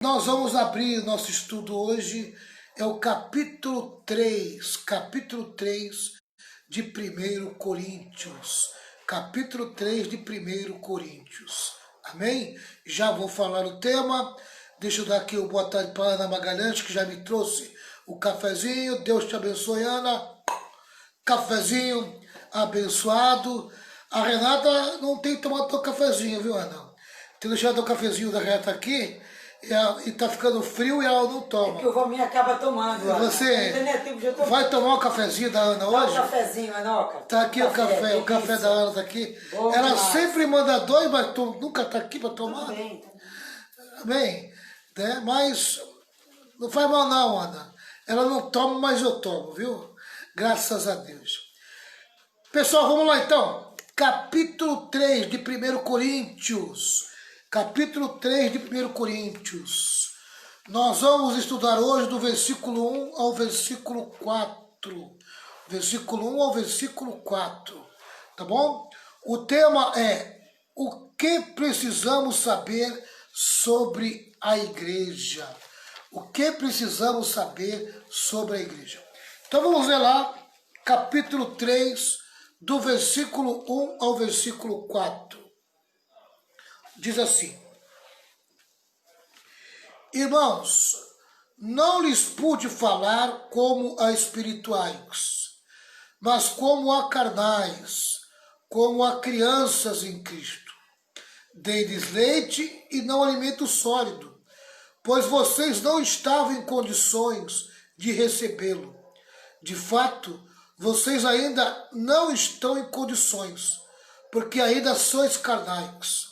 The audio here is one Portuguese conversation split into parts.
Nós vamos abrir nosso estudo hoje, é o capítulo 3 de 1 Coríntios. Capítulo 3 de 1 Coríntios. Amém? Já vou falar o tema. Deixa eu dar aqui o boa tarde para Ana Magalhães, que já me trouxe o cafezinho. Deus te abençoe, Ana. Cafezinho abençoado. A Renata não tem tomado o cafezinho, viu, Ana? Tem deixado o cafezinho da Renata aqui e tá ficando frio e ela não toma. É que o Valminha acaba tomando. Você vai tomar o cafezinho da Ana hoje? Dá um cafezinho, Anoca. Tá aqui o café da Ana tá aqui. Bom ela demais. sempre manda dois, mas nunca tá aqui para tomar. Tudo bem. Bem, né? Mas não faz mal não, Ana. Ela não toma, mas eu tomo, viu? Graças a Deus. Pessoal, vamos lá então. Capítulo 3 de 1 Coríntios. Capítulo 3 de 1 Coríntios. Nós vamos estudar hoje do versículo 1 ao versículo 4. Versículo 1 ao versículo 4. Tá bom? O tema é: o que precisamos saber sobre a igreja? O que precisamos saber sobre a igreja? Então vamos ver lá, capítulo 3, do versículo 1 ao versículo 4. Diz assim: Irmãos, não lhes pude falar como a espirituais, mas como a carnais, como a crianças em Cristo. Dei-lhes leite e não alimento sólido, pois vocês não estavam em condições de recebê-lo. De fato, vocês ainda não estão em condições, porque ainda sois carnais.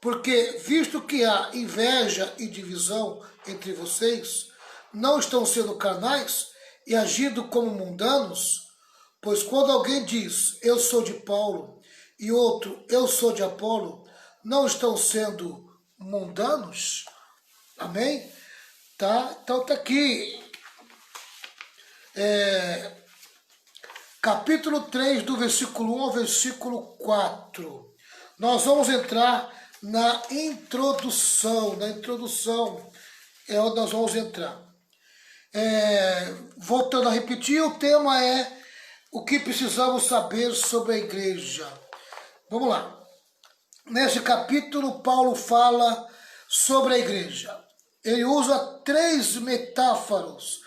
Porque, visto que há inveja e divisão entre vocês, não estão sendo carnais e agindo como mundanos? Pois quando alguém diz, eu sou de Paulo, e outro, eu sou de Apolo, não estão sendo mundanos? Amém? Tá? Então tá aqui. Capítulo 3, do versículo 1 ao versículo 4. Nós vamos entrar na introdução. Na introdução é onde nós vamos entrar. Voltando a repetir, o tema é o que precisamos saber sobre a igreja. Vamos lá. Nesse capítulo, Paulo fala sobre a igreja. Ele usa três metáforas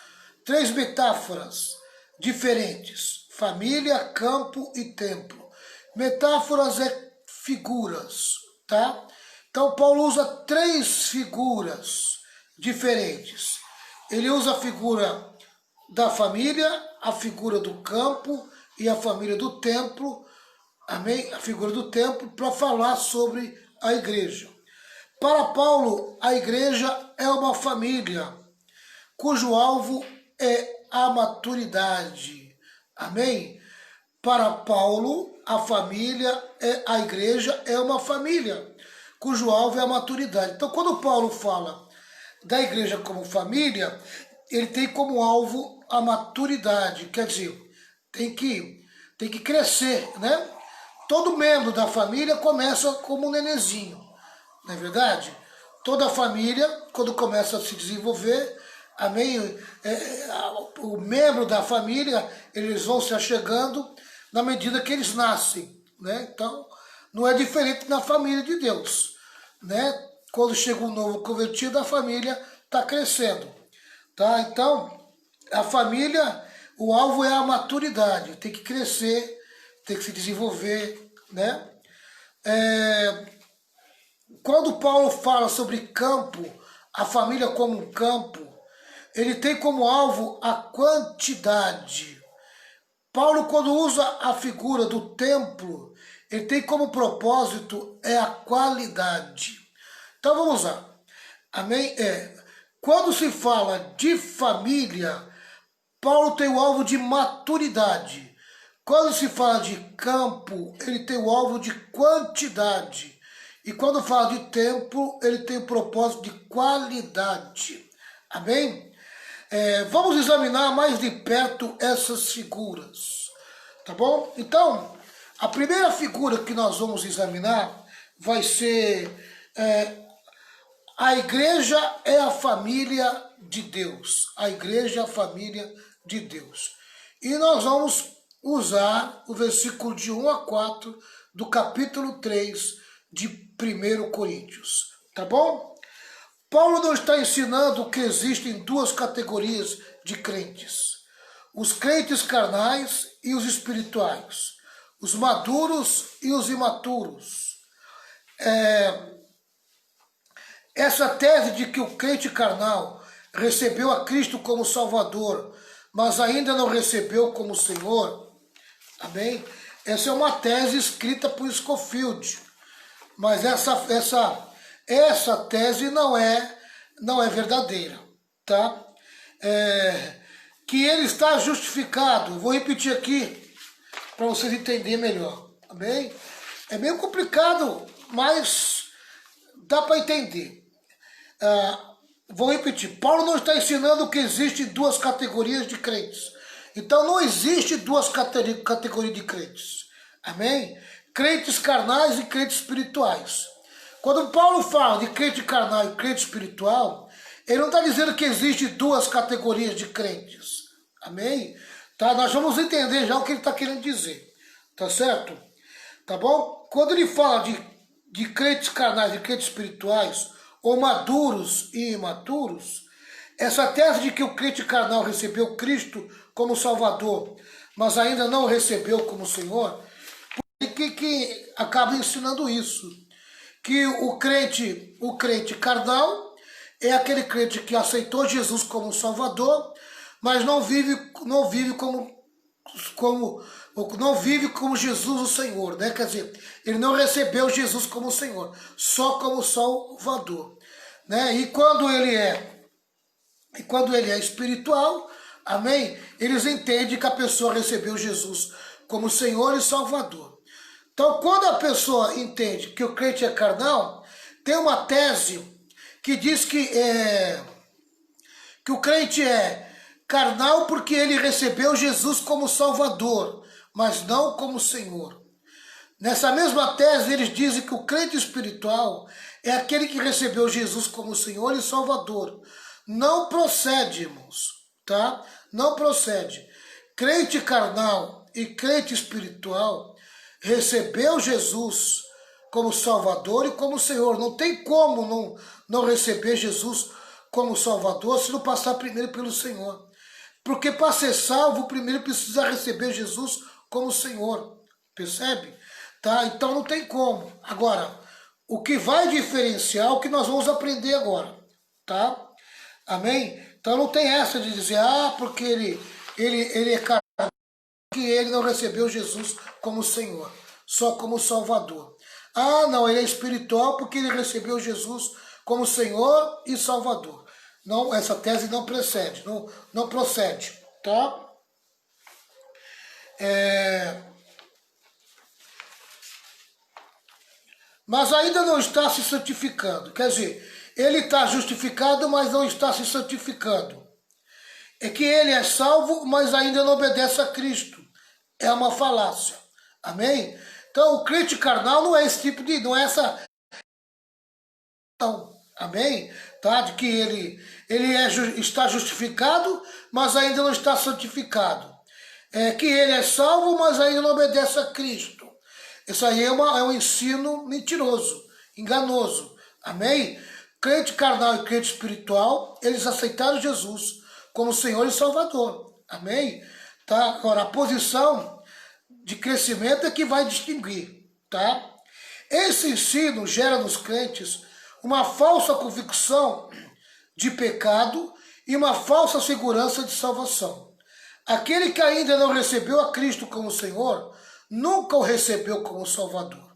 diferentes: família, campo e templo. Metáforas é figuras, tá? Então Paulo usa três figuras diferentes. Ele usa a figura da família, a figura do campo e a família do templo, amém? A figura do templo, para falar sobre a igreja. Para Paulo, a igreja é uma família cujo alvo é a maturidade, amém? Para Paulo, a igreja é uma família cujo alvo é a maturidade. Então, quando Paulo fala da igreja como família, ele tem como alvo a maturidade, quer dizer, tem que crescer, né? Todo membro da família começa como um nenenzinho, não é verdade? Toda família, quando começa a se desenvolver, amém? O membro da família, eles vão se achegando na medida que eles nascem, né? Então, não é diferente na família de Deus, né? Quando chega um novo convertido, a família está crescendo, tá? Então, a família, o alvo é a maturidade, tem que crescer, tem que se desenvolver, né? Quando Paulo fala sobre campo, a família como um campo, ele tem como alvo a quantidade. Paulo, quando usa a figura do templo, ele tem como propósito a qualidade. Então vamos lá. Amém? Quando se fala de família, Paulo tem o alvo de maturidade. Quando se fala de campo, ele tem o alvo de quantidade. E quando fala de templo, ele tem o propósito de qualidade. Amém? Vamos examinar mais de perto essas figuras, tá bom? Então, a primeira figura que nós vamos examinar vai ser a igreja é a família de Deus. A igreja é a família de Deus. E nós vamos usar o versículo de 1 a 4 do capítulo 3 de 1 Coríntios. Tá bom? Paulo não está ensinando que existem duas categorias de crentes. Os crentes carnais e os espirituais. Os maduros e os imaturos. Essa tese de que o crente carnal recebeu a Cristo como Salvador, mas ainda não recebeu como Senhor, amém? Essa é uma tese escrita por Scofield, mas essa tese não é verdadeira, tá? Que ele está justificado, vou repetir aqui para vocês entenderem melhor, amém? É meio complicado, mas dá para entender. Vou repetir, Paulo não está ensinando que existem duas categorias de crentes. Então não existe duas categorias de crentes. Amém? Crentes carnais e crentes espirituais. Quando Paulo fala de crente carnal e crente espiritual, ele não está dizendo que existe duas categorias de crentes. Amém? Tá? Nós vamos entender já o que ele está querendo dizer. Tá certo? Tá bom? Quando ele fala de crentes carnais e crentes espirituais, ou maduros e imaturos, essa tese de que o crente carnal recebeu Cristo como Salvador, mas ainda não recebeu como Senhor, que acaba ensinando isso, que o crente carnal é aquele crente que aceitou Jesus como Salvador, mas não vive como Jesus o Senhor, né? Quer dizer, ele não recebeu Jesus como Senhor, só como Salvador, né? E quando ele é espiritual, amém? Eles entendem que a pessoa recebeu Jesus como Senhor e Salvador. Então, quando a pessoa entende que o crente é carnal, tem uma tese que diz que o crente é carnal porque ele recebeu Jesus como Salvador, mas não como Senhor. Nessa mesma tese, eles dizem que o crente espiritual é aquele que recebeu Jesus como Senhor e Salvador. Não procede, irmãos, tá? Não procede. Crente carnal e crente espiritual recebeu Jesus como Salvador e como Senhor. Não tem como não receber Jesus como Salvador se não passar primeiro pelo Senhor. Porque para ser salvo, primeiro precisa receber Jesus como Senhor. Percebe? Tá? Então não tem como. Agora, o que vai diferenciar é o que nós vamos aprender agora. Tá? Amém? Então não tem essa de dizer, porque ele é carnal, que ele não recebeu Jesus como Senhor, só como Salvador. Não, ele é espiritual porque ele recebeu Jesus como Senhor e Salvador. Não, essa tese não procede, não procede, tá? Mas ainda não está se santificando, quer dizer, ele está justificado, mas não está se santificando. É que ele é salvo, mas ainda não obedece a Cristo. É uma falácia. Amém? Então, o crente carnal não é esse tipo de... não é essa... Não. Amém? Tá? De que ele está justificado, mas ainda não está santificado. É que ele é salvo, mas ainda não obedece a Cristo. Isso aí é um ensino mentiroso, enganoso. Amém? Crente carnal e crente espiritual, eles aceitaram Jesus como Senhor e Salvador. Amém? Tá? Agora, a posição de crescimento é que vai distinguir. Tá? Esse ensino gera nos crentes uma falsa convicção de pecado e uma falsa segurança de salvação. Aquele que ainda não recebeu a Cristo como Senhor, nunca o recebeu como Salvador.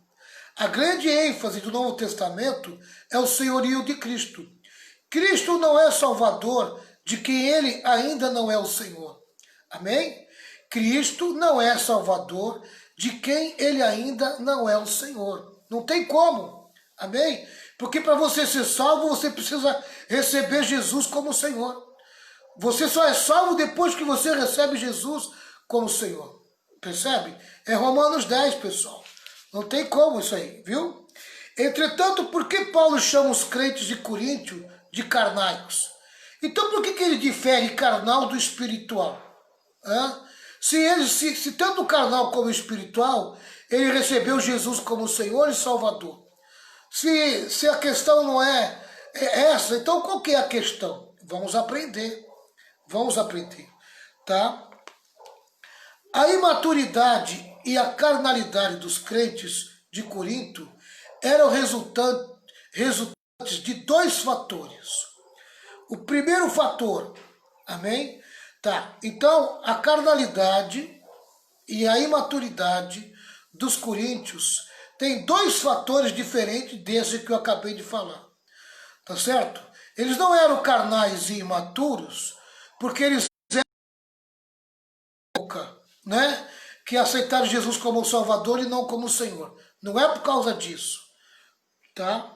A grande ênfase do Novo Testamento é o senhorio de Cristo. Cristo não é Salvador de quem ele ainda não é o Senhor. Amém? Cristo não é Salvador de quem ele ainda não é o Senhor. Não tem como. Amém? Porque para você ser salvo, você precisa receber Jesus como Senhor. Você só é salvo depois que você recebe Jesus como Senhor. Percebe? É Romanos 10, pessoal. Não tem como isso aí, viu? Entretanto, por que Paulo chama os crentes de Coríntio de carnais? Então por que ele difere carnal do espiritual? Hã? Se tanto carnal como espiritual, ele recebeu Jesus como Senhor e Salvador. Se a questão não é essa, então qual que é a questão? Vamos aprender. Vamos aprender. Tá? A imaturidade e a carnalidade dos crentes de Corinto eram resultantes de dois fatores. O primeiro fator, amém? Tá, então a carnalidade e a imaturidade dos coríntios tem dois fatores diferentes desse que eu acabei de falar, tá certo? Eles não eram carnais e imaturos porque eles eram, né, que aceitaram Jesus como Salvador e não como Senhor. Não é por causa disso, tá?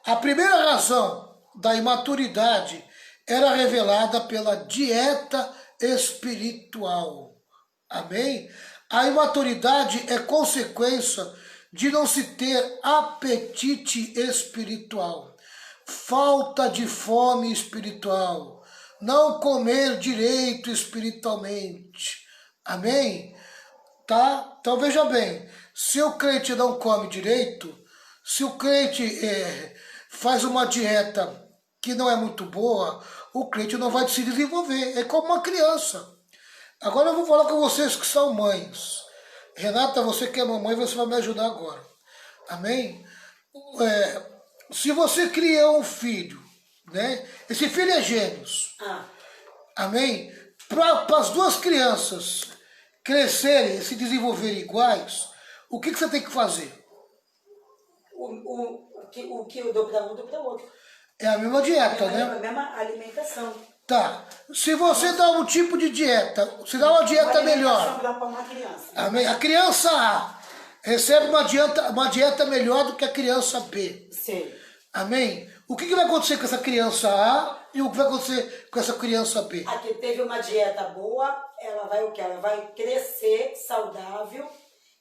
A primeira razão da imaturidade era revelada pela dieta espiritual. Amém? A imaturidade é consequência de não se ter apetite espiritual, falta de fome espiritual, não comer direito espiritualmente. Amém? Tá? Então veja bem, se o crente não come direito, se o crente faz uma dieta que não é muito boa, o crente não vai se desenvolver. É como uma criança. Agora eu vou falar com vocês que são mães. Renata, você que é mamãe, você vai me ajudar agora. Amém? Se você criou um filho, né? Esse filho é gêmeos. Amém? Para as duas crianças crescerem e se desenvolverem iguais, o que você tem que fazer? O que eu dou para um, dou para o outro. É a mesma dieta, né? É a mesma alimentação. Tá. Se você dá um tipo de dieta, você dá uma dieta melhor. Para uma criança. Amém? A criança A recebe uma dieta melhor do que a criança B. Sim. Amém? O que vai acontecer com essa criança A e o que vai acontecer com essa criança B? A que teve uma dieta boa, ela vai o quê? Ela vai crescer saudável.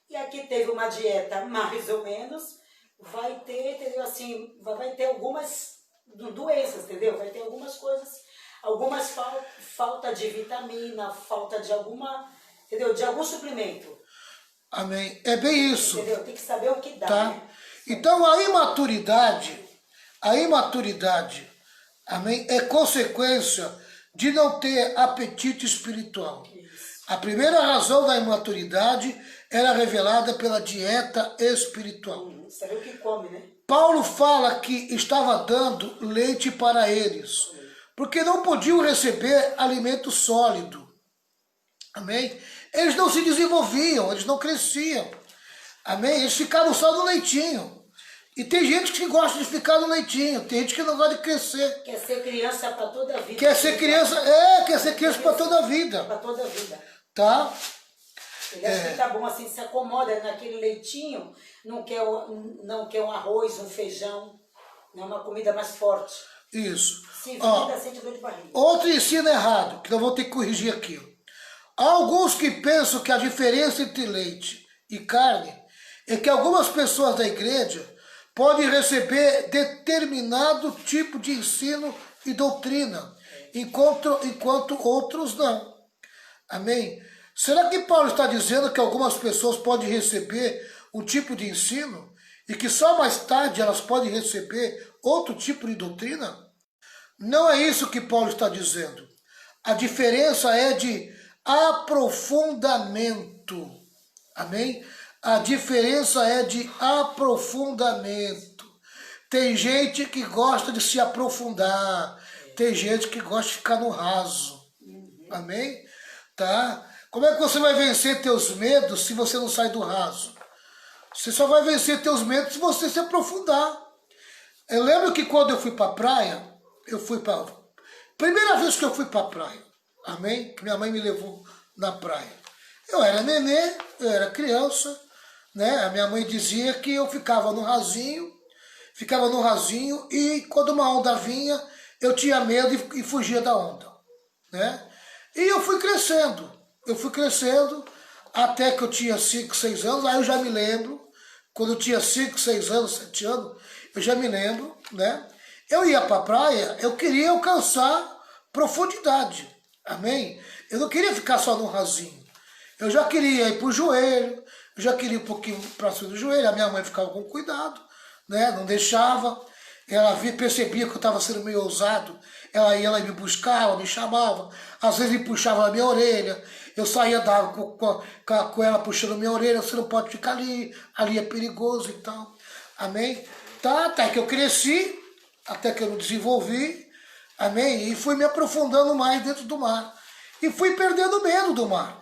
E a que teve uma dieta mais ou menos, vai ter, entendeu? Assim, vai ter algumas doenças, entendeu? Vai ter algumas coisas, algumas falta de vitamina, falta de alguma, entendeu? De algum suplemento. Amém? É bem isso. Entendeu? Tem que saber o que dá, tá? né? Então a imaturidade, amém, é consequência de não ter apetite espiritual. Isso. A primeira razão da imaturidade era revelada pela dieta espiritual. Saber o que come, né? Paulo fala que estava dando leite para eles, porque não podiam receber alimento sólido. Amém? Eles não se desenvolviam, eles não cresciam. Amém? Eles ficaram só no leitinho. E tem gente que gosta de ficar no leitinho, tem gente que não gosta de crescer. Quer ser criança para toda a vida. Quer ser criança para toda a vida. Para toda a vida. Tá? Ele acha que tá bom assim, se acomoda naquele leitinho, não quer um arroz, um feijão, não é uma comida mais forte. Isso. Se vida, sente dor de barriga. Outro ensino errado, que eu vou ter que corrigir aqui. Há alguns que pensam que a diferença entre leite e carne é que algumas pessoas da igreja podem receber determinado tipo de ensino e doutrina, enquanto outros não. Amém? Será que Paulo está dizendo que algumas pessoas podem receber um tipo de ensino e que só mais tarde elas podem receber outro tipo de doutrina? Não é isso que Paulo está dizendo. A diferença é de aprofundamento. Amém? A diferença é de aprofundamento. Tem gente que gosta de se aprofundar. Tem gente que gosta de ficar no raso. Amém? Tá? Como é que você vai vencer teus medos se você não sai do raso? Você só vai vencer teus medos se você se aprofundar. Eu lembro que quando eu fui para a praia, primeira vez que eu fui para a praia, amém? Que minha mãe me levou na praia. Eu era nenê, eu era criança, né? A minha mãe dizia que eu ficava no rasinho e quando uma onda vinha, eu tinha medo e fugia da onda, né? E eu fui crescendo até que eu tinha 5, 6 anos, aí eu já me lembro quando eu tinha 5, 6 anos, 7 anos, eu já me lembro, né? Eu ia para a praia, eu queria alcançar profundidade, amém? Eu não queria ficar só no rasinho, eu já queria ir para o joelho, eu já queria ir um pouquinho para cima do joelho, a minha mãe ficava com cuidado, né? Não deixava, ela percebia que eu estava sendo meio ousado, ela ia lá e me buscava, me chamava, às vezes me puxava na minha orelha, eu saía da água com ela puxando minha orelha, você não pode ficar ali é perigoso e tal, amém? Tá, até que eu cresci, até que eu me desenvolvi, amém? E fui me aprofundando mais dentro do mar, e fui perdendo medo do mar,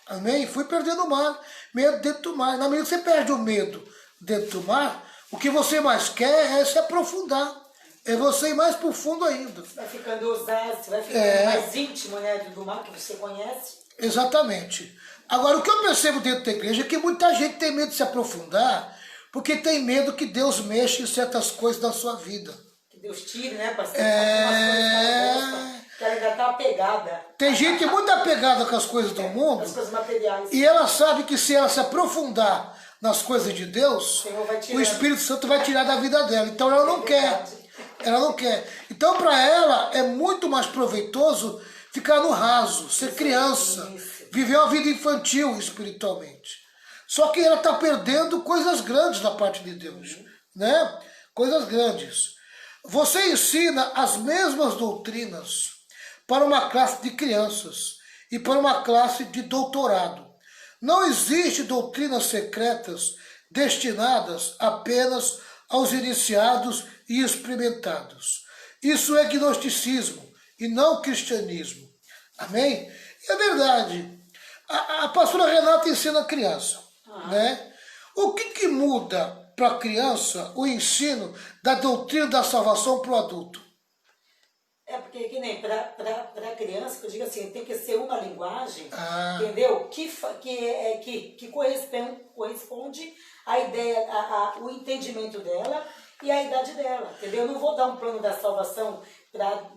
amém? Fui perdendo medo dentro do mar. Na medida que você perde o medo dentro do mar, o que você mais quer é se aprofundar, é você ir mais profundo ainda. Você vai ficando ousado, você vai ficando mais íntimo, né, do mar que você conhece. Exatamente. Agora, o que eu percebo dentro da igreja é que muita gente tem medo de se aprofundar, porque tem medo que Deus mexa em certas coisas da sua vida. Que Deus tire, né, parceiro? Algumas coisas que ela ainda está apegada. Tem gente muito apegada com as coisas do mundo, as coisas materiais. E ela sabe que se ela se aprofundar nas coisas de Deus, o Espírito Santo vai tirar da vida dela. Então ela não quer. Ela não quer. Então para ela é muito mais proveitoso ficar no raso, ser criança, viver uma vida infantil espiritualmente. Só que ela está perdendo coisas grandes da parte de Deus, né? Coisas grandes. Você ensina as mesmas doutrinas para uma classe de crianças e para uma classe de doutorado. Não existe doutrinas secretas destinadas apenas aos iniciados e experimentados. Isso é gnosticismo e não cristianismo. Amém? E é verdade. A pastora Renata ensina a criança, né? O que muda para a criança o ensino da doutrina da salvação para o adulto? É porque que nem para a criança, que eu digo assim, tem que ser uma linguagem, entendeu? Que corresponde à ideia, o entendimento dela e à idade dela, entendeu? Eu não vou dar um plano da salvação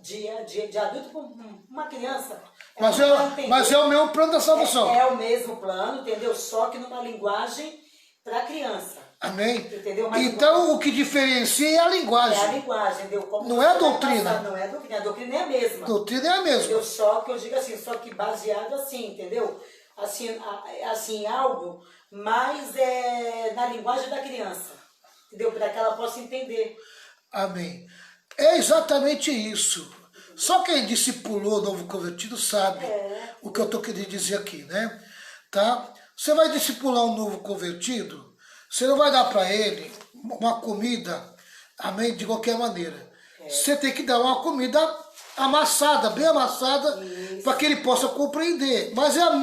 de adulto para uma criança. Mas é o mesmo plano da salvação. É o mesmo plano, entendeu? Só que numa linguagem para criança. Amém? Entendeu? Então o que diferencia é a linguagem. É a linguagem, entendeu? Como não é a doutrina. Não é a doutrina, a doutrina é a mesma. A doutrina é a mesma. Entendeu? Só que eu digo assim, só que baseado assim, entendeu? Assim algo, mas na linguagem da criança, entendeu? Para que ela possa entender. Amém. É exatamente isso. Só quem discipulou o novo convertido sabe o que eu estou querendo dizer aqui, né? Tá? Você vai discipular um novo convertido, você não vai dar para ele uma comida, amém, de qualquer maneira. Você tem que dar uma comida amassada, bem amassada, para que ele possa compreender. Mas é o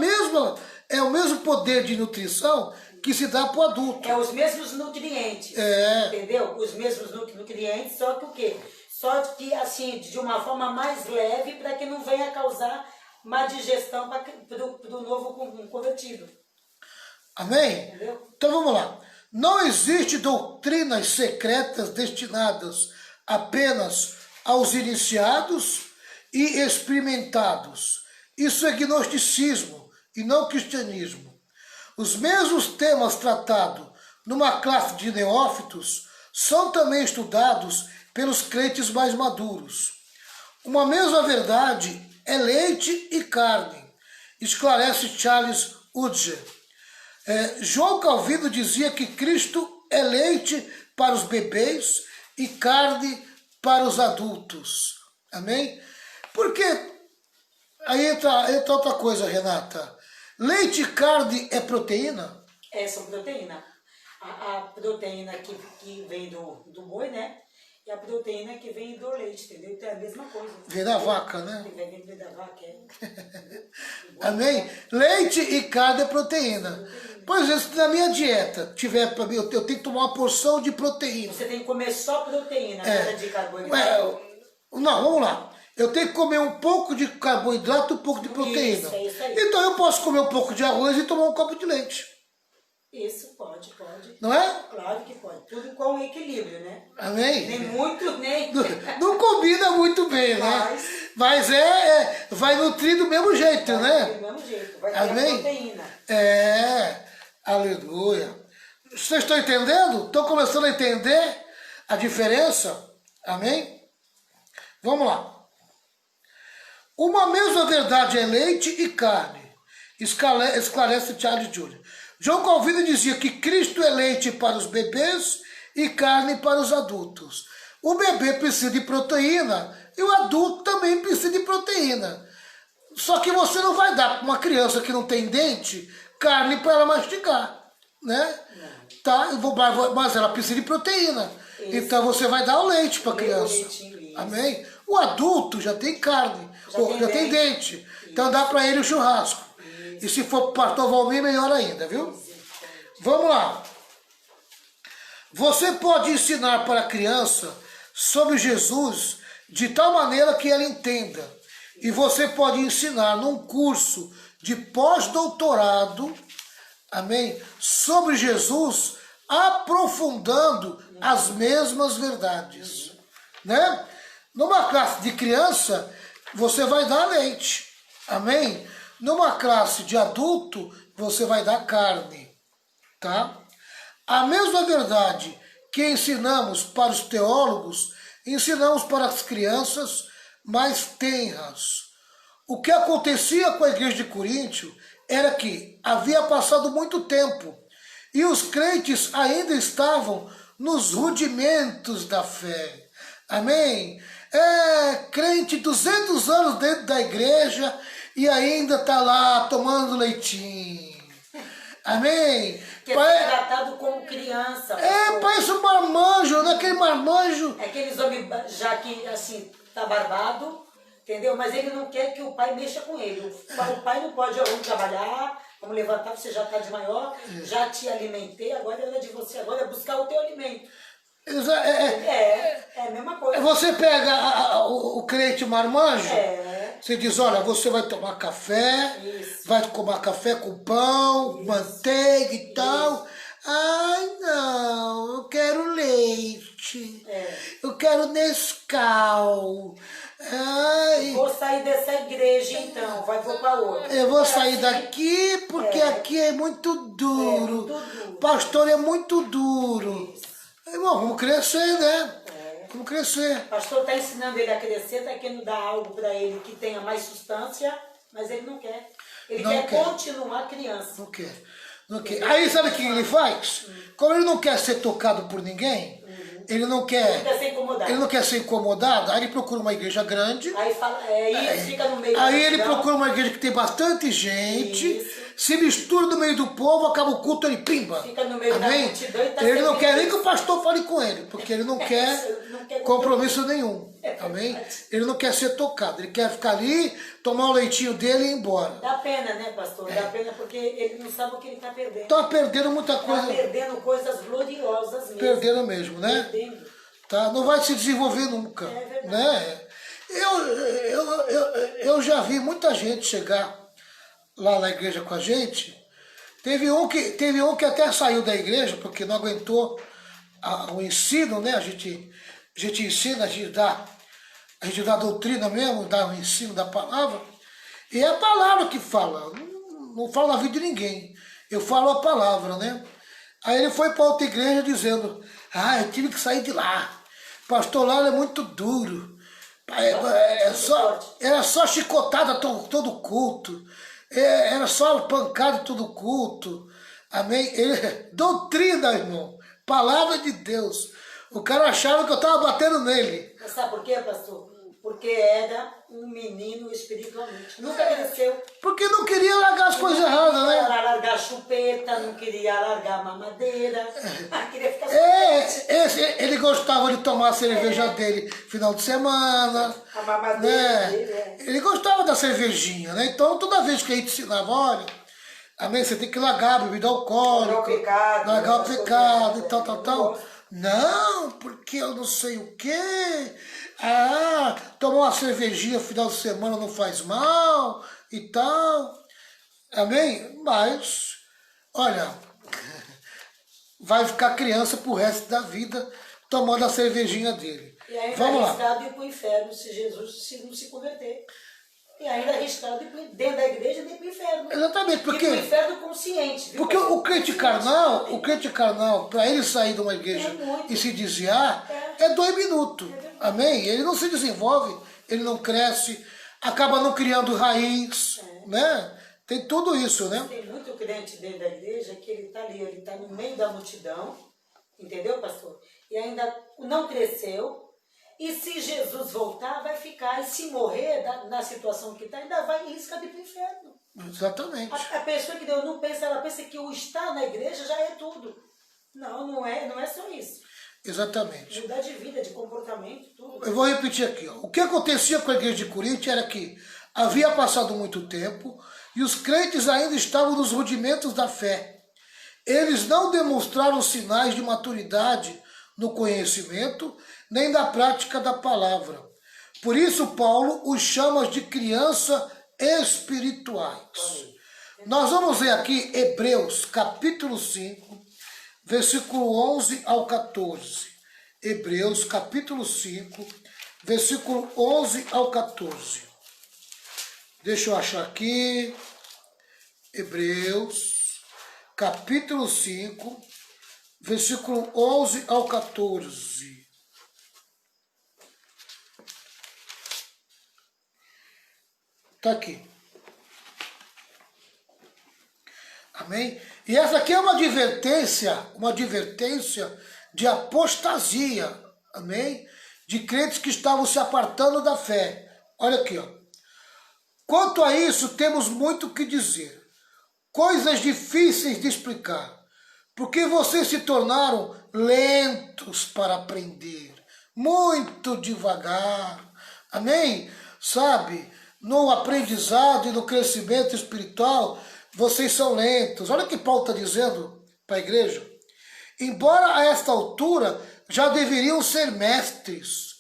mesmo poder de nutrição que se dá para o adulto. É os mesmos nutrientes, entendeu? Os mesmos nutrientes, só que o quê? Só que assim, de uma forma mais leve, para que não venha causar má digestão para o novo convertido. Amém? Entendeu? Então vamos lá. Não existe doutrinas secretas destinadas apenas aos iniciados e experimentados. Isso é gnosticismo e não cristianismo. Os mesmos temas tratados numa classe de neófitos são também estudados pelos crentes mais maduros. Uma mesma verdade é leite e carne, esclarece Charles Udger. João Calvino dizia que Cristo é leite para os bebês e carne para os adultos. Amém? Porque aí entra outra coisa, Renata. Leite e carne é proteína? São proteína. A proteína que vem do boi, né? E a proteína que vem do leite, entendeu? Então é a mesma coisa. Vem da vaca, né? Vem da vaca, Amém? Leite e carne é proteína. Pois é, se na minha dieta tiver para mim, eu tenho que tomar uma porção de proteína. Você tem que comer só proteína, nada de carboidrato. Não, vamos lá. Eu tenho que comer um pouco de carboidrato e um pouco de proteína. Isso aí. Então eu posso comer um pouco de arroz e tomar um copo de leite. Isso, pode. Não é? Claro que pode. Tudo com equilíbrio, né? Amém? Nem muito, nem... Não combina muito bem, né? Mas vai nutrir do mesmo jeito, né? Do mesmo jeito. Vai ter Amém? a proteína. Aleluia. Vocês estão entendendo? Estão começando a entender a diferença? Amém? Vamos lá. Uma mesma verdade é leite e carne, esclarece Charles Jr. John Calvino dizia que Cristo é leite para os bebês e carne para os adultos. O bebê precisa de proteína e o adulto também precisa de proteína. Só que você não vai dar para uma criança que não tem dente carne para ela mastigar, né? Tá? Mas ela precisa de proteína. Isso. Então você vai dar o leite para a criança. Amém? O adulto já tem carne, já tem dente. Isso. Então dá para ele o churrasco. Isso. E se for para o pastor Valmir, melhor ainda, viu? Vamos lá. Você pode ensinar para a criança sobre Jesus de tal maneira que ela entenda. E você pode ensinar num curso de pós-doutorado, amém, sobre Jesus, aprofundando as mesmas verdades, né? Numa classe de criança, você vai dar leite, amém? Numa classe de adulto, você vai dar carne, tá? A mesma verdade que ensinamos para os teólogos, ensinamos para as crianças mais tenras. O que acontecia com a igreja de Coríntio era que havia passado muito tempo e os crentes ainda estavam nos rudimentos da fé. Amém? Crente 200 anos dentro da igreja e ainda está lá tomando leitinho. Amém? Que é tratado como criança. Parece um marmanjo, né? Aquele marmanjo. Aqueles homens já que, assim, tá barbado, entendeu? Mas ele não quer que o pai mexa com ele. O pai não pode trabalhar, vamos levantar, você já está de maior, já te alimentei, agora é hora de você, agora é buscar o teu alimento. É a mesma coisa. Você pega o crente marmanjo, você diz, olha, você vai tomar café, vai tomar café com pão, manteiga e tal. Ai, não, eu quero leite, eu quero Nescau. Ai, vou sair dessa igreja então, vou para outra. Eu vou sair daqui porque aqui é muito duro. Pastor é muito duro. Irmão, vamos crescer, né? Vamos crescer. O pastor está ensinando ele a crescer, está querendo dar algo para ele que tenha mais substância, mas ele não quer. Ele quer continuar criança. Não quer. Não quer. Aí sabe o que ele faz? Como ele não quer ser tocado por ninguém, ele não quer ser incomodado, aí ele procura uma igreja grande. Aí fica no meio. Aí ele procura uma igreja que tem bastante gente, se mistura no meio do povo, acaba o culto, ele pimba. Fica no meio da multidão e ele não quer nem que o pastor fale com ele, porque ele não quer compromisso nenhum. Amém? Ele não quer ser tocado, ele quer ficar ali, tomar o leitinho dele e ir embora. Dá pena, né, pastor? Dá pena porque ele não sabe o que ele está perdendo. Está perdendo muita coisa. Está perdendo coisas gloriosas mesmo. Perdendo mesmo, né? Tá? Não vai se desenvolver nunca. É verdade. Né? Eu já vi muita gente chegar lá na igreja com a gente. Teve um que até saiu da igreja porque não aguentou o ensino, né? A gente ensina, a gente dá a doutrina mesmo, dá o ensino da palavra. E é a palavra que fala. Não falo na vida de ninguém. Eu falo a palavra, né? Aí ele foi para outra igreja dizendo, eu tive que sair de lá. Pastor lá é muito duro. Era só chicotada todo culto. Era só pancada todo culto. Amém? Doutrina, irmão. Palavra de Deus. O cara achava que eu estava batendo nele. Mas sabe por quê, pastor? Porque era um menino espiritualmente. Nunca cresceu. Porque não queria largar as coisas erradas, né? Não queria largar chupeta, não queria largar mamadeira. Queria ficar ele gostava de tomar a cerveja dele final de semana. A mamadeira dele, Ele gostava da cervejinha, né? Então toda vez que a gente ensinava, olha, amém, você tem que largar a bebida alcoólica, largar o pecado e tal. Não, porque eu não sei o quê. Tomar uma cervejinha no final de semana não faz mal e tal. Amém? Mas, olha, vai ficar criança pro resto da vida tomando a cervejinha dele. E aí vamos vai lá. arriscado ir pro inferno se Jesus não se converter. E ainda arriscado dentro da igreja e ir para o inferno. Exatamente, porque... E para o inferno consciente. Viu? Porque o crente carnal, para ele sair de uma igreja e se desviar, é 2 minutos. Amém? Ele não se desenvolve, ele não cresce, acaba não criando raiz, né? Tem tudo isso, né? Tem muito crente dentro da igreja que ele está ali, ele está no meio da multidão, entendeu, pastor? E ainda não cresceu. E se Jesus voltar, vai ficar. E se morrer na situação que está, ainda vai em risca de ir para o inferno. Exatamente. A pessoa que Deus não pensa, ela pensa que o estar na igreja já é tudo. Não é só isso. Exatamente. Mudar de vida, de comportamento, tudo. Eu vou repetir aqui. Ó. O que acontecia com a igreja de Corinto era que havia passado muito tempo e os crentes ainda estavam nos rudimentos da fé. Eles não demonstraram sinais de maturidade no conhecimento, nem da prática da palavra. Por isso, Paulo os chama de crianças espirituais. Nós vamos ver aqui Hebreus, capítulo 5, versículo 11 ao 14. Hebreus, capítulo 5, versículo 11 ao 14. Deixa eu achar aqui. Hebreus, capítulo 5, versículo 11 ao 14. Está aqui. Amém? E essa aqui é uma advertência de apostasia. Amém? De crentes que estavam se apartando da fé. Olha aqui, ó. Quanto a isso, temos muito o que dizer. Coisas difíceis de explicar. Porque vocês se tornaram lentos para aprender. Muito devagar. Amém? Sabe? No aprendizado e no crescimento espiritual, vocês são lentos. Olha o que Paulo está dizendo para a igreja. Embora a esta altura já deveriam ser mestres,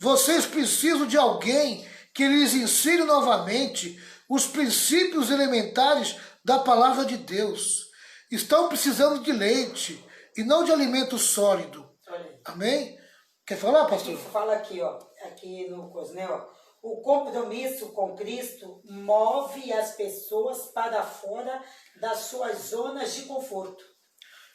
vocês precisam de alguém que lhes ensine novamente os princípios elementares da palavra de Deus. Estão precisando de leite e não de alimento sólido. Amém? Quer falar, pastor? Aqui, fala aqui, ó. Aqui no Cosnel, ó. O compromisso com Cristo move as pessoas para fora das suas zonas de conforto.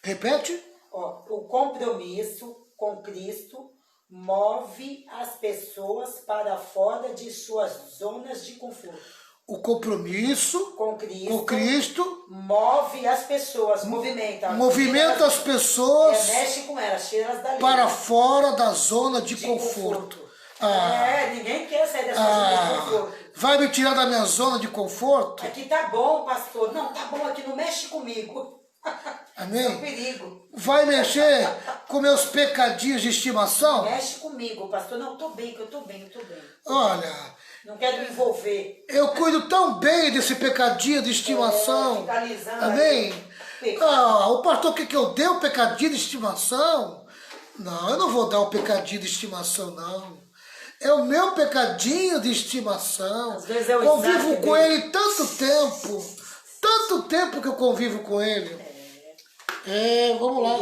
Repete. Ó, o compromisso com Cristo move as pessoas para fora de suas zonas de conforto. O compromisso com Cristo move as pessoas, movimenta as pessoas, mexe com elas, tira elas dali, para fora da zona de conforto. Ninguém quer sair dessa zona de conforto. Vai me tirar da minha zona de conforto? Aqui tá bom, pastor. Não, tá bom, aqui não mexe comigo. Amém? É um perigo. Vai mexer com meus pecadinhos de estimação? Mexe comigo, pastor. Não, eu tô bem. Olha, não quero me envolver. Eu cuido tão bem desse pecadinho de estimação. Amém? O pastor quer que eu dê o pecadinho de estimação? Não, eu não vou dar o pecadinho de estimação, não. É o meu pecadinho de estimação. Às vezes é o convivo com ele tanto tempo que eu convivo com ele. Vamos lá.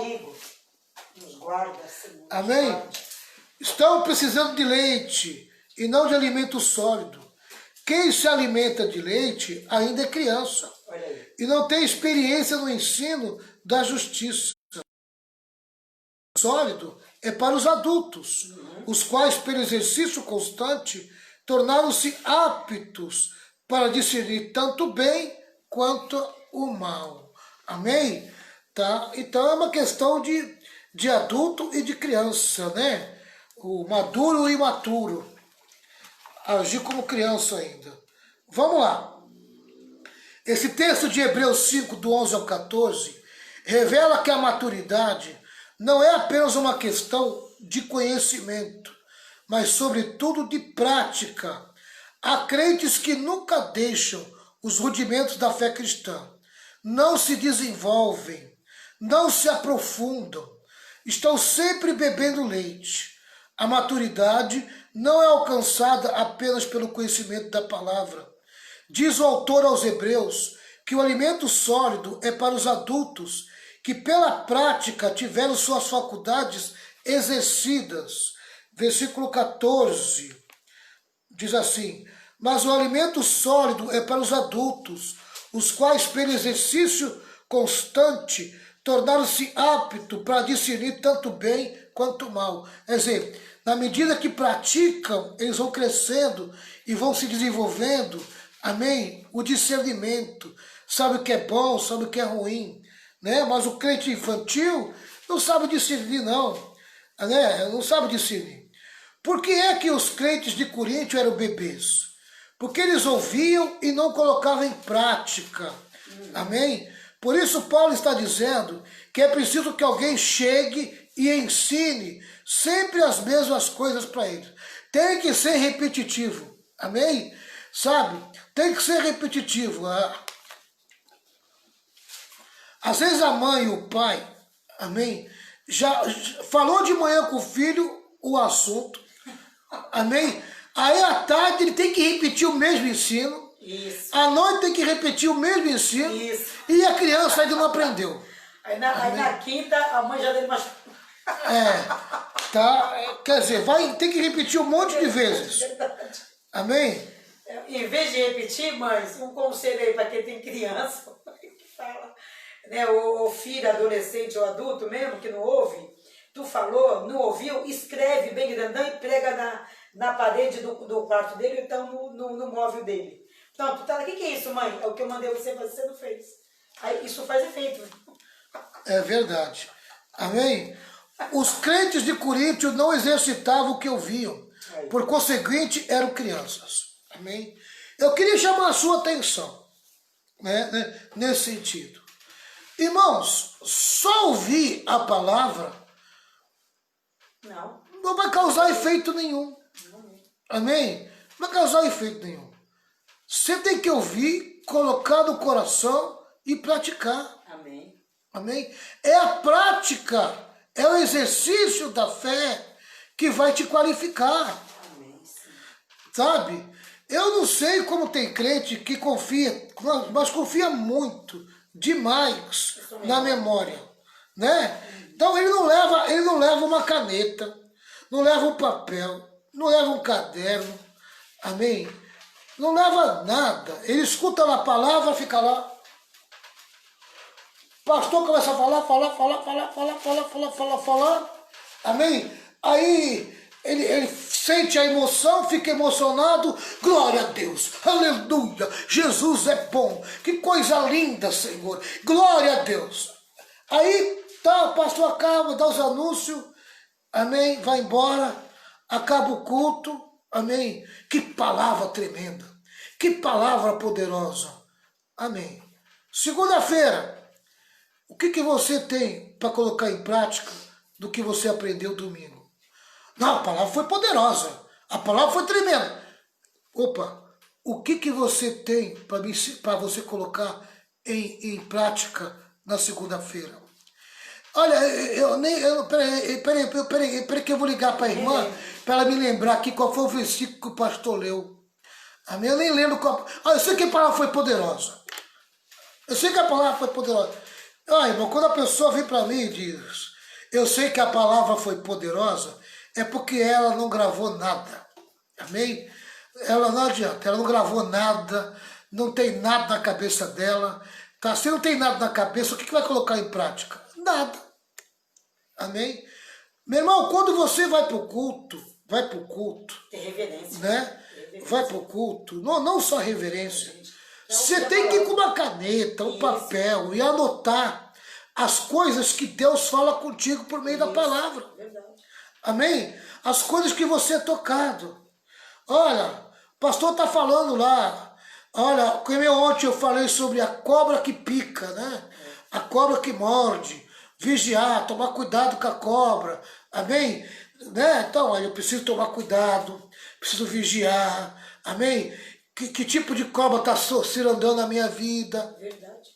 Nos guarda, Senhor. Amém? Estão precisando de leite e não de alimento sólido. Quem se alimenta de leite ainda é criança e não tem experiência no ensino da justiça. O sólido é para os adultos, os quais, pelo exercício constante, tornaram-se aptos para discernir tanto o bem quanto o mal. Amém? Tá? Então é uma questão de adulto e de criança, né? O maduro e o imaturo. Agir como criança ainda. Vamos lá. Esse texto de Hebreus 5, do 11 ao 14, revela que a maturidade não é apenas uma questão de conhecimento, mas sobretudo de prática. Há crentes que nunca deixam os rudimentos da fé cristã, não se desenvolvem, não se aprofundam, estão sempre bebendo leite. A maturidade não é alcançada apenas pelo conhecimento da palavra. Diz o autor aos Hebreus que o alimento sólido é para os adultos que pela prática tiveram suas faculdades exercidas. Versículo 14 diz assim: mas o alimento sólido é para os adultos, os quais, pelo exercício constante, tornaram-se aptos para discernir tanto bem quanto mal. Quer dizer, na medida que praticam, eles vão crescendo e vão se desenvolvendo, amém? O discernimento, sabe o que é bom, sabe o que é ruim, né? Mas o crente infantil não sabe discernir, não, né? Não sabe discernir. Por que é que os crentes de Coríntio eram bebês? Porque eles ouviam e não colocavam em prática, amém? Por isso Paulo está dizendo que é preciso que alguém chegue e ensine sempre as mesmas coisas para eles. Tem que ser repetitivo, amém? Sabe? Tem que ser repetitivo. Às vezes a mãe e o pai, amém? Já falou de manhã com o filho o assunto, amém? Aí à tarde ele tem que repetir o mesmo ensino. Isso. À noite tem que repetir o mesmo ensino. Isso. E a criança ainda não aprendeu. Aí na quinta a mãe já deu mais. Tá? Quer dizer, tem que repetir um monte de vezes. Verdade. Amém? Em vez de repetir, mães, um conselho aí para quem tem criança, que fala, né, o filho, adolescente ou adulto mesmo, que não ouve, tu falou, não ouviu, escreve bem grandão e prega na parede do quarto dele, ou então no móvel dele. Então, tu tá, o que é isso, mãe? É o que eu mandei você fazer, você não fez. Aí, isso faz efeito. É verdade. Amém? Os crentes de Coríntio não exercitavam o que ouviam. Por conseguinte, eram crianças. Amém? Eu queria chamar a sua atenção, né, nesse sentido. Irmãos, só ouvir a palavra não vai causar efeito nenhum. Amém? Não vai causar efeito nenhum. Você tem que ouvir, colocar no coração e praticar. Amém. Amém? É a prática, é o exercício da fé que vai te qualificar. Amém. Sabe? Eu não sei como tem crente que confia, mas confia muito, demais na memória, né? Então ele não leva uma caneta, não leva um papel, não leva um caderno, amém? Não leva nada. Ele escuta a palavra, fica lá. O pastor começa a falar, amém? Aí ele sente a emoção, fica emocionado, glória a Deus, aleluia, Jesus é bom, que coisa linda, Senhor, glória a Deus. Aí tá, o pastor acaba, dá os anúncios, amém, vai embora, acaba o culto, amém. Que palavra tremenda, que palavra poderosa, amém. Segunda-feira, o que você tem para colocar em prática do que você aprendeu domingo? Não, a palavra foi poderosa, a palavra foi tremenda. Opa, o que você tem para você colocar em prática na segunda-feira? Olha, peraí que eu vou ligar para a irmã para ela me lembrar aqui qual foi o versículo que o pastor leu. Amém? Eu nem lembro qual. Eu sei que a palavra foi poderosa. Eu sei que a palavra foi poderosa. Irmão, quando a pessoa vem para mim e diz, eu sei que a palavra foi poderosa, é porque ela não gravou nada. Amém? Ela não adianta, ela não gravou nada, não tem nada na cabeça dela. Tá? Se não tem nada na cabeça, o que vai colocar em prática? Nada. Amém? Meu irmão, quando você vai para o culto, Tem reverência. né? Vai para o culto, não só reverência. Você tem que ir com uma caneta, um papel e anotar as coisas que Deus fala contigo por meio da palavra. Verdade. Amém? As coisas que você é tocado. Olha, o pastor está falando lá. Olha, como ontem eu falei sobre a cobra que pica, né? A cobra que morde. Vigiar, tomar cuidado com a cobra. Amém? Né? Então, olha, eu preciso tomar cuidado, preciso vigiar. Amém? Que tipo de cobra está cirandando na minha vida? Verdade.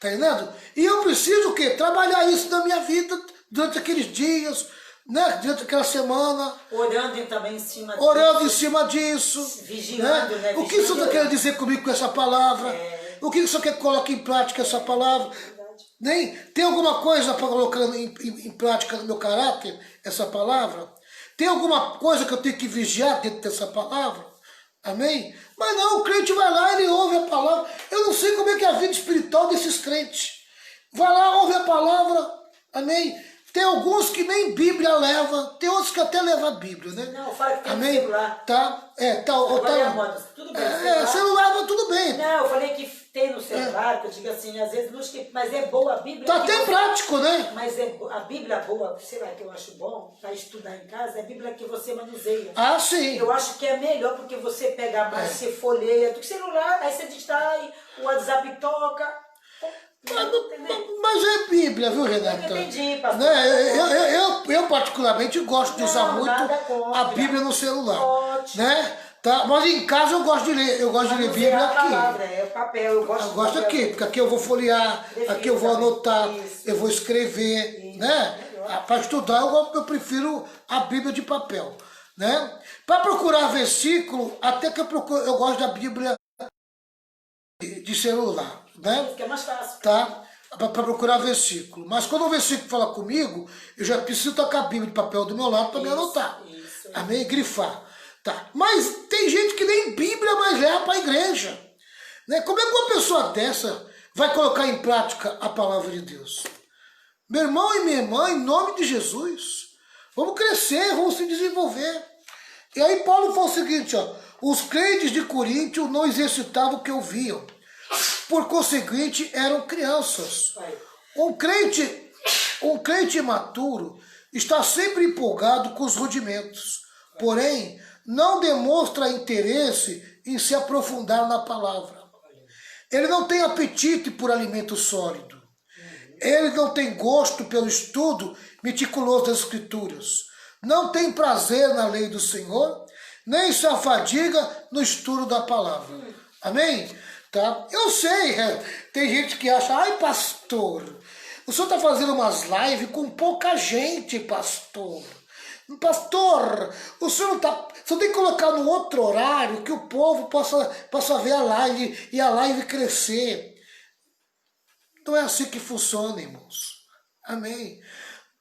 Tá entendendo? E eu preciso o quê? Trabalhar isso na minha vida durante aqueles dias, né? Durante aquela semana. Orando também em cima disso. Orando em cima disso. Vigiando, né? O que isso está querendo dizer comigo com essa palavra? O que isso quer que coloque em prática essa palavra? Verdade. Nem tem alguma coisa para colocar em prática no meu caráter, essa palavra? Tem alguma coisa que eu tenho que vigiar dentro dessa palavra? Amém? Mas não, o crente vai lá, ele ouve a palavra. Eu não sei como é que é a vida espiritual desses crentes. Vai lá, ouve a palavra, amém? Tem alguns que nem Bíblia leva, tem outros que até levam a Bíblia, né? Não, fala que tem amém? celular. Tá, Agora é a moda. Tudo bem, celular, tudo bem. Não, eu falei que tem no celular, que eu digo assim, às vezes, mas é boa a Bíblia. Tá até prático, né? Mas a Bíblia boa, sei lá, que eu acho bom, para estudar em casa, é a Bíblia que você manuseia. Ah, sim. Eu acho que é melhor, porque você pega mais, você folheia, do que celular, aí você distrai, o WhatsApp toca. Mas é Bíblia, viu, Renata? Eu entendi, pastor. Né? Eu particularmente gosto de usar muito a Bíblia no celular. Ótimo. Né? Tá? Mas em casa eu gosto de ler. Eu gosto de ler Bíblia aqui. Palavra, é o papel, eu gosto aqui, porque aqui eu vou folhear, aqui eu vou anotar, isso. eu vou escrever. Isso, né? Para estudar eu prefiro a Bíblia de papel. Né? Para procurar versículo, até que eu gosto da Bíblia de celular. Né? Isso que é mais fácil. Tá? Para procurar versículo. Mas quando o versículo fala comigo, eu já preciso estar com a Bíblia de papel do meu lado para me anotar. Isso. Amém? Grifar. Tá. Mas tem gente que nem Bíblia mais leva para a igreja. Né? Como é que uma pessoa dessa vai colocar em prática a palavra de Deus? Meu irmão e minha irmã, em nome de Jesus, vamos crescer, vamos se desenvolver. E aí Paulo fala o seguinte, ó, os crentes de Coríntio não exercitavam o que ouviam. Por conseguinte, eram crianças. Um crente imaturo está sempre empolgado com os rudimentos, porém, não demonstra interesse em se aprofundar na palavra. Ele não tem apetite por alimento sólido. Ele não tem gosto pelo estudo meticuloso das Escrituras. Não tem prazer na lei do Senhor, nem se afadiga no estudo da palavra. Amém? Tá? Eu sei, tem gente que acha, ai pastor, o senhor está fazendo umas lives com pouca gente, pastor. Pastor, o senhor não tá. O senhor tem que colocar no outro horário que o povo possa ver a live e a live crescer. Não é assim que funciona, irmãos. Amém?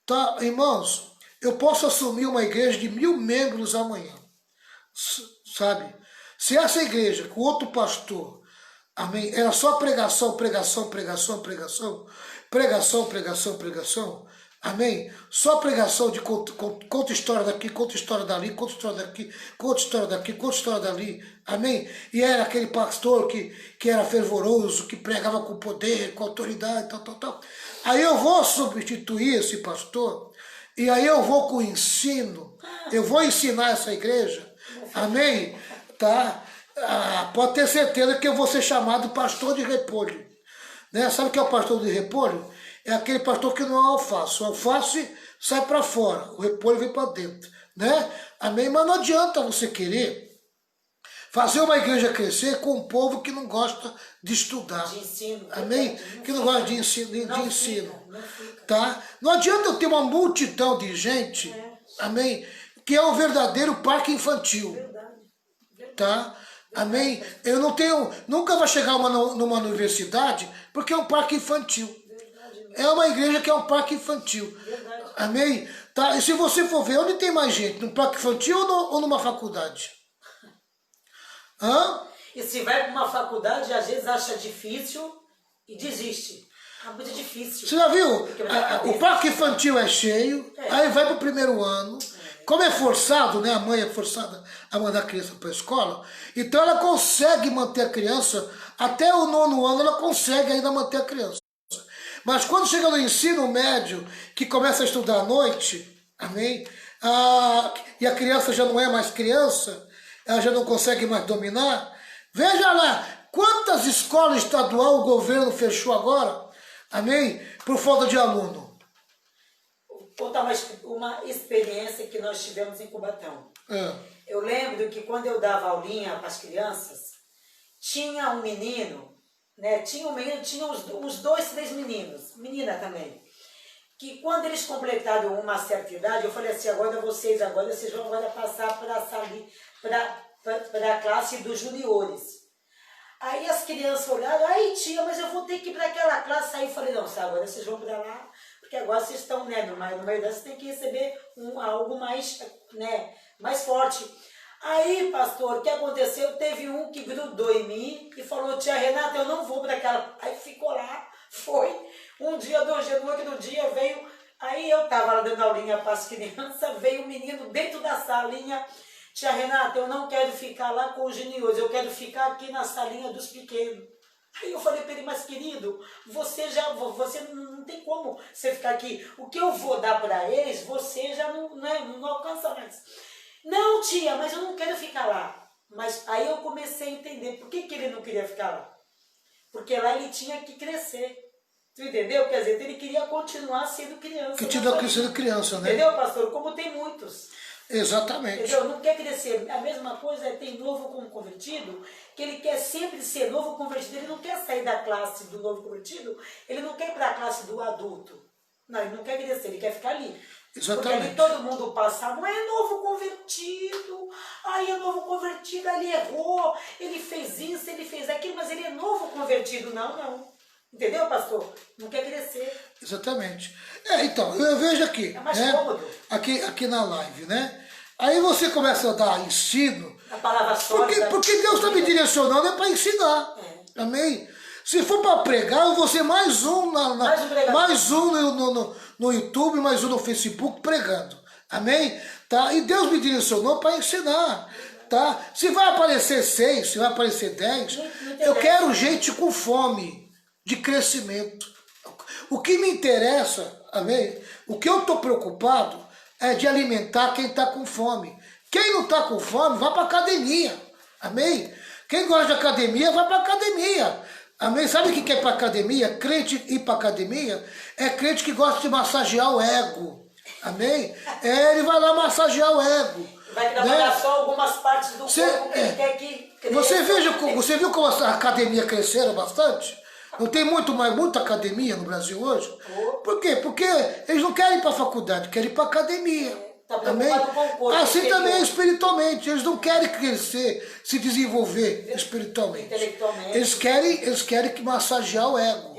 Tá, irmãos, eu posso assumir uma igreja de 1000 membros amanhã. Sabe? Se essa igreja com outro pastor, amém, era só pregação, pregação, pregação, pregação, pregação, pregação, pregação, amém? Só pregação de conta história daqui, conta história dali, conta história daqui, conta história daqui, conta história dali, amém? E era aquele pastor que era fervoroso, que pregava com poder, com autoridade, tal, tal, tal. Aí eu vou substituir esse pastor, e aí eu vou com o ensino, eu vou ensinar essa igreja, amém? Tá? Pode ter certeza que eu vou ser chamado pastor de repolho. Né? Sabe o que é o pastor de repolho? É aquele pastor que não é alface. O alface sai para fora, o repolho vem para dentro. Né? Amém? Mas não adianta você querer fazer uma igreja crescer com um povo que não gosta de estudar. De ensino. Amém? Que não gosta de ensino. Não fica. Tá? Não adianta eu ter uma multidão de gente, amém? Que é um verdadeiro parque infantil. Verdade. Tá? Amém? Eu não tenho, nunca vai chegar numa universidade porque é um parque infantil. É uma igreja que é um parque infantil. Verdade. Amém? Tá? E se você for ver, onde tem mais gente? No parque infantil ou numa faculdade? Hã? E se vai para uma faculdade, às vezes acha difícil e desiste. É muito difícil. Você já viu? O parque infantil é cheio, aí vai para o primeiro ano. Como é forçado, né? A mãe é forçada a mandar a criança para a escola, então ela consegue manter a criança, até o 9º ano ela consegue ainda manter a criança. Mas quando chega no ensino médio, que começa a estudar à noite, amém? E a criança já não é mais criança, ela já não consegue mais dominar. Veja lá, quantas escolas estaduais o governo fechou agora, amém? Por falta de aluno. Vou contar uma experiência que nós tivemos em Cubatão. Eu lembro que quando eu dava aulinha para as crianças, tinha um menino, né? Tinha uns 2, 3 meninos, menina também, que quando eles completaram uma certa idade, eu falei assim, agora vocês vão agora passar para a classe dos juniores. Aí as crianças olharam, aí tia, mas eu vou ter que ir para aquela classe. Aí eu falei, não, agora vocês vão para lá, porque agora vocês estão, né, no meio dessa, você tem que receber algo mais, né, mais forte. Aí, pastor, o que aconteceu? Teve um que grudou em mim e falou, tia Renata, eu não vou para aquela... Aí ficou lá, foi. Um dia, 2 dias, no outro dia veio... Aí eu estava lá dando aulinha para as crianças, veio um menino dentro da salinha, tia Renata, eu não quero ficar lá com os juniores, eu quero ficar aqui na salinha dos pequenos. Aí eu falei para ele, mas querido, você não tem como você ficar aqui. O que eu vou dar para eles, você já não alcança mais. Não, tia, mas eu não quero ficar lá. Mas aí eu comecei a entender por que ele não queria ficar lá. Porque lá ele tinha que crescer. Tu entendeu? Quer dizer, ele queria continuar sendo criança. Continua sendo criança, né? Entendeu, pastor? Como tem muitos. Exatamente. Entendeu? Não quer crescer. A mesma coisa é tem novo como convertido, que ele quer sempre ser novo convertido. Ele não quer sair da classe do novo convertido, ele não quer ir para a classe do adulto. Não, ele não quer crescer, ele quer ficar ali. Exatamente. Porque ali todo mundo passa, não é novo convertido, aí é novo convertido, ele errou, ele fez isso, ele fez aquilo, mas ele é novo convertido. Não. Entendeu, pastor? Não quer crescer. Exatamente. Então, eu vejo aqui. É mais né? cômodo. Aqui na live, né? Aí você começa a dar ensino. A palavra sólida. Porque Deus está me direcionando é para ensinar. Amém? Se for para pregar, eu vou ser mais um, mais um no YouTube, mais um no Facebook pregando. Amém? Tá? E Deus me direcionou para ensinar. Tá? Se vai aparecer 6, se vai aparecer 10, eu quero gente com fome de crescimento. O que me interessa, amém? O que eu estou preocupado é de alimentar quem está com fome. Quem não está com fome, vai para academia. Amém? Quem gosta de academia, vai para academia. Amém? Sabe o que é ir para academia? Crente ir para academia é crente que gosta de massagear o ego. Amém? Ele vai lá massagear o ego. Vai trabalhar só algumas partes do corpo que ele quer que cresça. Você viu como a academia cresceram bastante? Não tem muita academia no Brasil hoje? Por quê? Porque eles não querem ir para a faculdade, querem ir para a academia. Amém? Com o corpo, assim também é espiritualmente. Eles não querem crescer, se desenvolver espiritualmente. Intelectualmente. Eles querem que massagear o ego.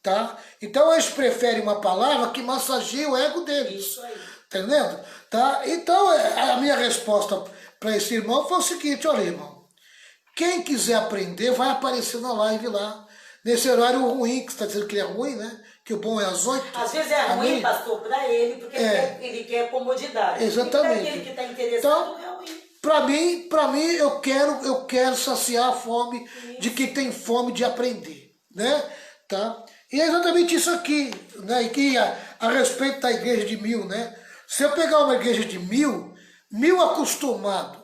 Tá? Então eles preferem uma palavra que massageie o ego deles. Isso aí. Entendendo? Tá? Então a minha resposta para esse irmão foi o seguinte: olha, irmão, quem quiser aprender vai aparecer na live lá. Nesse horário ruim, que você está dizendo que ele é ruim, né? Que o bom é às 8. Às vezes é ruim, pastor, para ele, porque ele quer comodidade. Exatamente. E para aquele que está interessado, então, é ruim. Para mim eu quero saciar a fome de quem tem fome de aprender, né? Tá? E é exatamente isso aqui, né? E que a respeito da igreja de 1000, né? Se eu pegar uma igreja de 1000 acostumado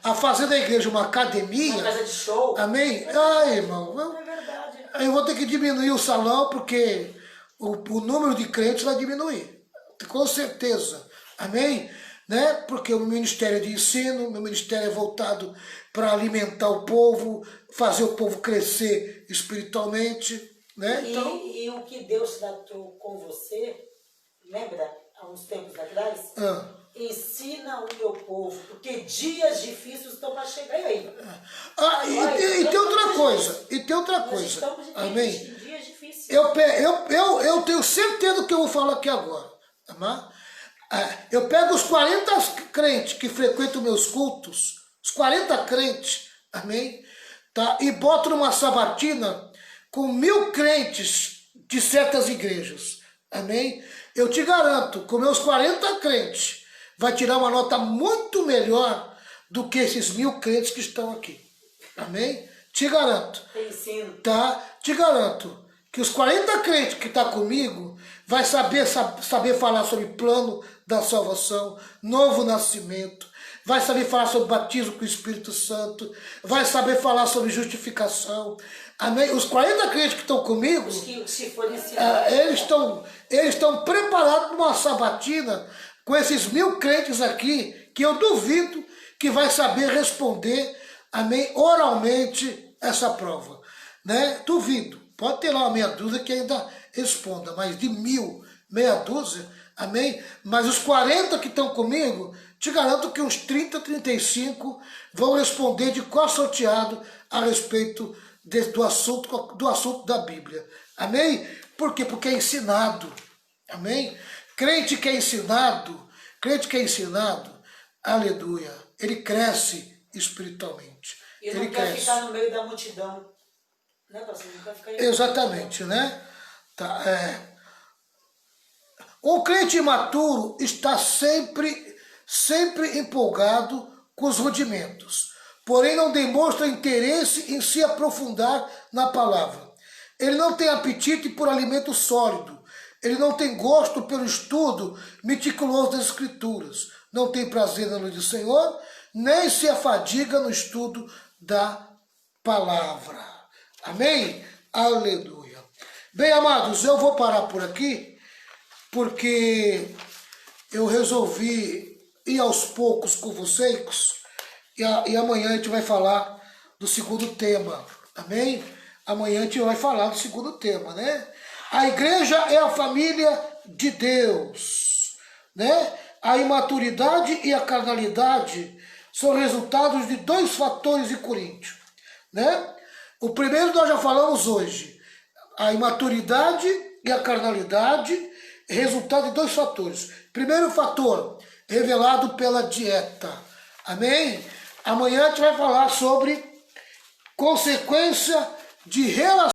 a fazer da igreja uma academia, uma casa de show. Amém? Ai, irmão, É verdade. eu vou ter que diminuir o salão porque o número de crentes vai diminuir, com certeza. Amém? Né? Porque o meu ministério é de ensino, meu ministério é voltado para alimentar o povo, fazer o povo crescer espiritualmente. Né? E o que Deus tratou com você, lembra, há uns tempos atrás? Ensina o meu povo, porque dias difíceis estão para chegar. E aí? E tem outra coisa. Amém? Dias difíceis. Eu tenho certeza do que eu vou falar aqui agora. Tá? Eu pego os 40 crentes que frequentam meus cultos, os 40 crentes, amém? Tá? E boto numa sabatina com 1000 crentes de certas igrejas, amém? Eu te garanto, com meus 40 crentes, vai tirar uma nota muito melhor do que esses 1000 crentes que estão aqui. Amém? Te garanto. Tá? Te garanto que os 40 crentes que estão comigo vai saber falar sobre plano da salvação, novo nascimento, vai saber falar sobre batismo com o Espírito Santo, vai saber falar sobre justificação. Amém? Os 40 crentes que estão comigo, eles estão preparados para uma sabatina com esses 1000 crentes aqui, que eu duvido que vai saber responder, amém, oralmente essa prova. Né? Duvido. Pode ter lá uma meia dúzia que ainda responda, mas de 1000, meia dúzia, amém? Mas os 40 que estão comigo, te garanto que uns 30, 35 vão responder de cor salteado a respeito do assunto da Bíblia. Amém? Por quê? Porque é ensinado. Amém? Crente que é ensinado, aleluia, ele cresce espiritualmente. E não Ele quer cresce. ficar no meio da multidão. Né, pastor? Não quer ficar aí. Exatamente, né? Tá, O crente imaturo está sempre empolgado com os rudimentos, porém não demonstra interesse em se aprofundar na palavra. Ele não tem apetite por alimento sólido, ele não tem gosto pelo estudo meticuloso das Escrituras, não tem prazer na luz do Senhor, nem se afadiga no estudo da palavra. Amém? Aleluia. Bem, amados, eu vou parar por aqui, porque eu resolvi ir aos poucos com vocês, e amanhã a gente vai falar do segundo tema, amém? Amanhã a gente vai falar do segundo tema, né? A igreja é a família de Deus, né? A imaturidade e a carnalidade são resultados de dois fatores em Coríntios, né? O primeiro nós já falamos hoje, a imaturidade e a carnalidade é resultado de dois fatores. Primeiro fator, revelado pela dieta, amém? Amanhã a gente vai falar sobre consequência de relação